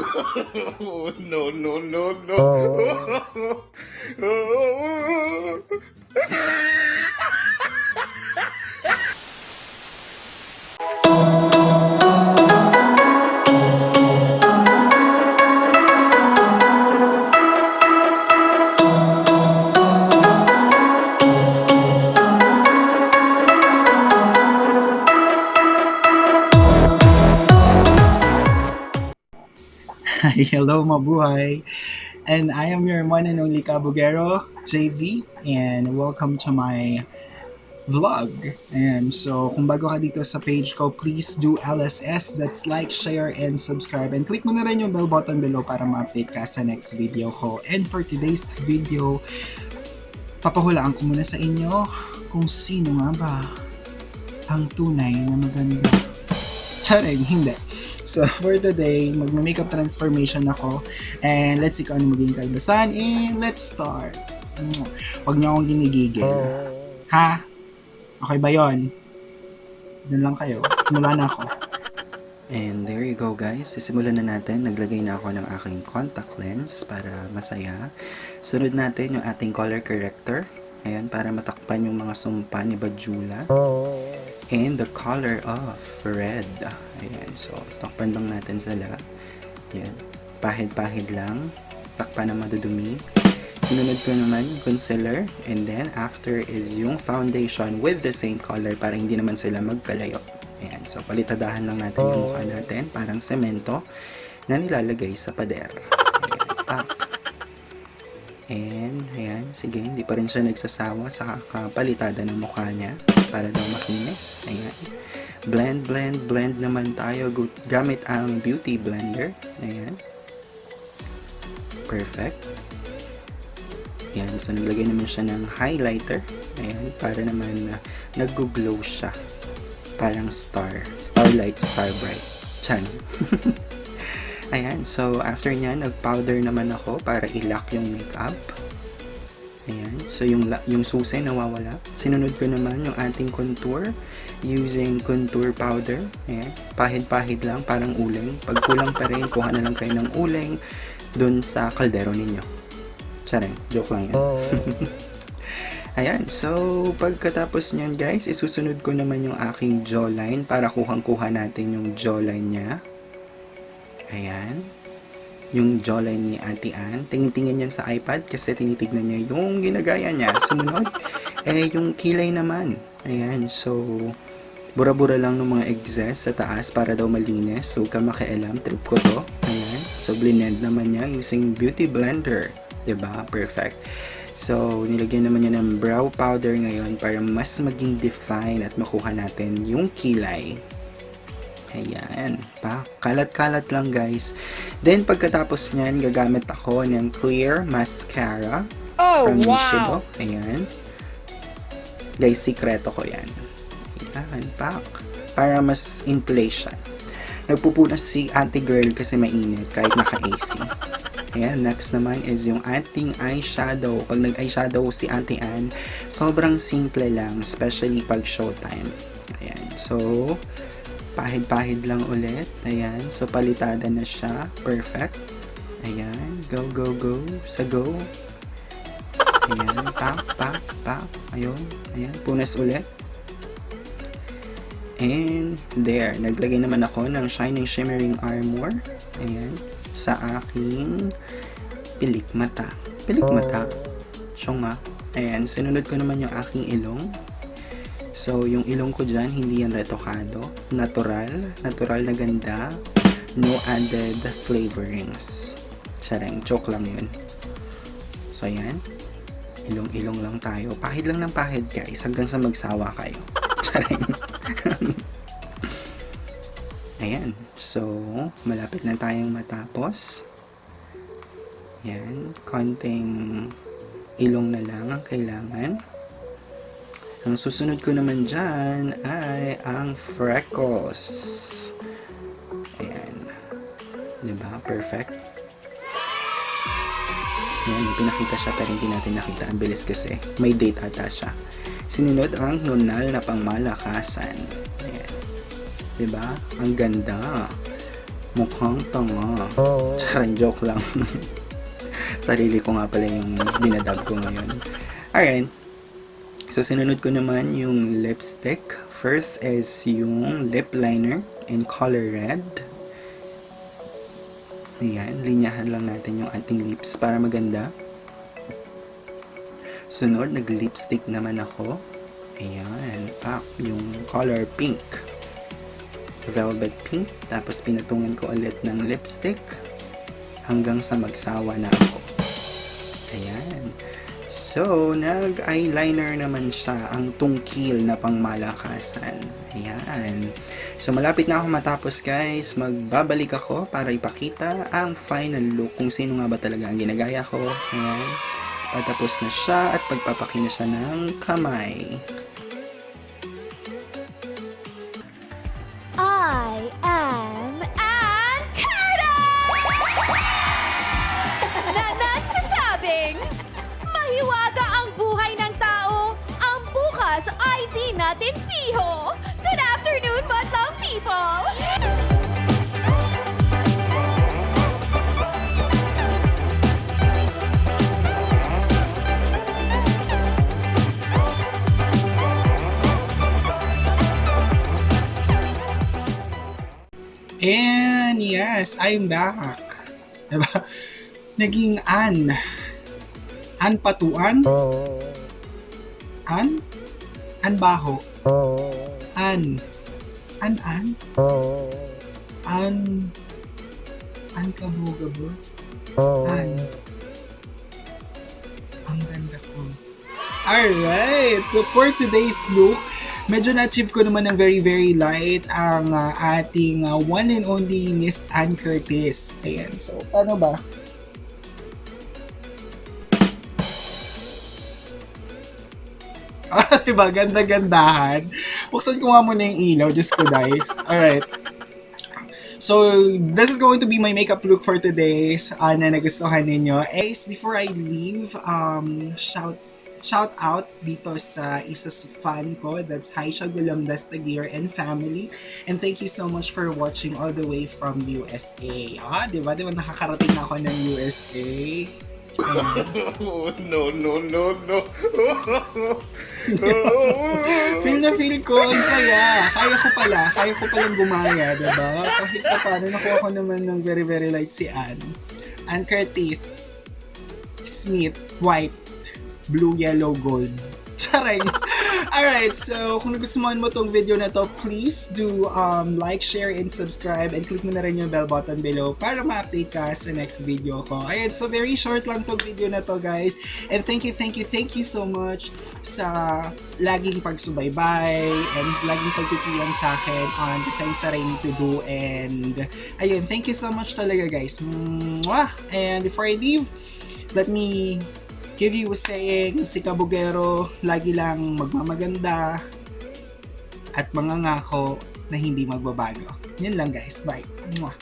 Oh, no, no, no, no. Hi, hello mabuhay. And I am your one and only Kabugero, JV, and welcome to my vlog. And so, kung bago ka dito sa page ko, please do LSS, that's like, share, and subscribe. And click mo na rin yung bell button below para ma-update ka sa next video ko. And for today's video, papahulaan ko muna sa inyo kung sino nga ba ang tunay na maganda. Charing, hindi. So, for today, magma-makeup transformation ako. And let's see kung ano magiging kalbasan. And let's start. Huwag niyo akong ginigigil. Ha? Okay ba yon? Doon lang kayo. Simula na ako. And there you go guys, sisimulan na natin. Naglagay na ako ng aking contact lens para masaya. Sunod natin yung ating color corrector. Ayan, para matakpan yung mga sumpa ni Bajula. And the color of red. Ayan, so takpan lang natin sila. Ayan, pahid-pahid lang. Takpan na madudumi. Sinunod ko naman yung concealer. And then after is yung foundation with the same color para hindi naman sila magkalayo. Ayan, so palitadahan lang natin yung mukha natin. Parang semento na nilalagay sa pader. Ayan, pak. And, ayan, sige, hindi pa rin siya nagsasawa sa kapalitada ng mukha niya para daw makinis. Ayan. Blend, blend, blend naman tayo gamit ang beauty blender. Ayan. Perfect. Ayan, so naglagay naman siya ng highlighter. Ayan, para naman nag-glow siya. Parang star. Starlight, star bright. Chan. Ayan, so after nyan, nag-powder naman ako para i-lock yung makeup. Ayan, so yung susi nawawala. Sinunod ko naman yung ating contour using contour powder. Ayan, pahid-pahid lang, parang uling. Pag kulang pa rin, kuha na lang kayo ng uling dun sa kaldero ninyo. Charing, joke lang yan. Ayan, so pagkatapos nyan guys, isusunod ko naman yung aking jawline para kuhang-kuha natin yung jawline niya. Ayan. Yung jawline ni Ate Ann. Tingin-tingin yan sa iPad kasi tinitignan niya yung ginagaya niya. Sumunod, yung kilay naman. Ayan. So, bura-bura lang ng mga excess sa taas para daw malinis. So, ka makialam. Trip ko to. Ayan. So, blend naman niya using beauty blender. Diba? Perfect. So, nilagyan naman niya ng brow powder ngayon para mas maging define at makuha natin yung kilay. Ayan, pa. Kalat-kalat lang guys. Then pagkatapos niyan, gagamit ako ng clear mascara from Shiseido. Ayan. Guys, sikreto ko yan. Ayan, pak. Para mas in place siya. Nagpupunas si ate girl kasi mainit kahit naka-AC. Ayan, next naman is yung ating eyeshadow. Pag nag-eyeshadow si Ate Ann, sobrang simple lang, especially pag showtime. Ayan, so pahid-pahid lang ulit. Ayan. So, palitada na siya. Perfect. Ayan. Go, go, go. Sa go. Ayan. Pak, pak, pak. Ayun. Ayan. Punas ulit. And, there. Naglagay naman ako ng Shining Shimmering Armor. Ayan. Sa aking pilik mata. Pilik mata. Syonga. Ayan. Sinunod ko naman yung aking ilong. So, yung ilong ko dyan, hindi yan retokado. Natural. Natural na ganda. No added flavorings. Charing. Joke lang yun. So, ayan. Ilong-ilong lang tayo. Pahid lang ng pahid, guys. Hanggang sa magsawa kayo. Charing. Ayan. So, malapit na tayong matapos. Ayan. Konting ilong na lang ang kailangan. Ang susunod ko naman dyan ay ang freckles. Ayan. Diba? Perfect. Ayan, may pinakita siya pero hindi natin nakita. Ang bilis kasi. May date ata siya. Sinunod ang nunal na pangmalakasan. Ayan. Diba? Ang ganda. Mukhang tanga. Charang joke lang. Sarili ko nga pala yung dinadab ko ngayon. Alright. So, sinunod ko naman yung lipstick. First is yung lip liner in color red. Ayan, linyahan lang natin yung ating lips para maganda. Sunod, nag-lipstick naman ako. Ayan, yung color pink. Velvet pink. Tapos pinatungan ko ulit ng lipstick hanggang sa magsawa na ako. Ayan. So, nag-eyeliner naman siya, ang tungkil na pangmalakasan. Ayan. So, malapit na ako matapos guys. Magbabalik ako para ipakita ang final look kung sino nga ba talaga ang ginagaya ko. Ayan. Patapos na siya at pagpapaki na siya ng kamay. I am Ann na nagsasabing mahiwaga ang buhay ng tao, ang bukas ay di natin piho. Good afternoon, madlang people! And yes, I'm back. Diba? Naging Ann. Ann Patuan? Ann? Ann Baho? Ann? Ann? Ann? Ann Kabogabo? Ann? Ang ganda ko. Alright! So for today's look, medyo na-achieve ko naman ng very light ang ating one and only Miss Ann Curtis. Ayan, so paano ba? Diba? Ganda-gandahan. Buksan ko nga muna yung ilaw. Diyos ko, dahil. Alright. So, this is going to be my makeup look for today. Na nagustuhan ninyo. Before I leave, shout out dito sa isa sa fan ko, that's Haisha Gulam Dastagir and family, and thank you so much for watching all the way from USA. Diba nakakarating na ako ng USA. No. Feel ko ang saya. Kaya ko palang gumaya, diba? Kahit pa paano, nakuha ko naman ng very light si Ann Curtis Smith, white, blue, yellow, gold. Charing! Alright, so kung nagustuhan mo tong video na to, please do like, share, and subscribe, and click mo na rin yung bell button below para ma-update ka sa next video ko. Ayun, so very short lang tong video na to guys, and thank you so much sa laging pagsubaybay and laging pagtitiyam sa akin on the things that I need to do, and ayun, thank you so much talaga guys. Mwah! And before I leave, let me give you a saying, si Kabugero lagi lang magmamaganda at mangangako na hindi magbabago. Yun lang guys, bye. Mwah.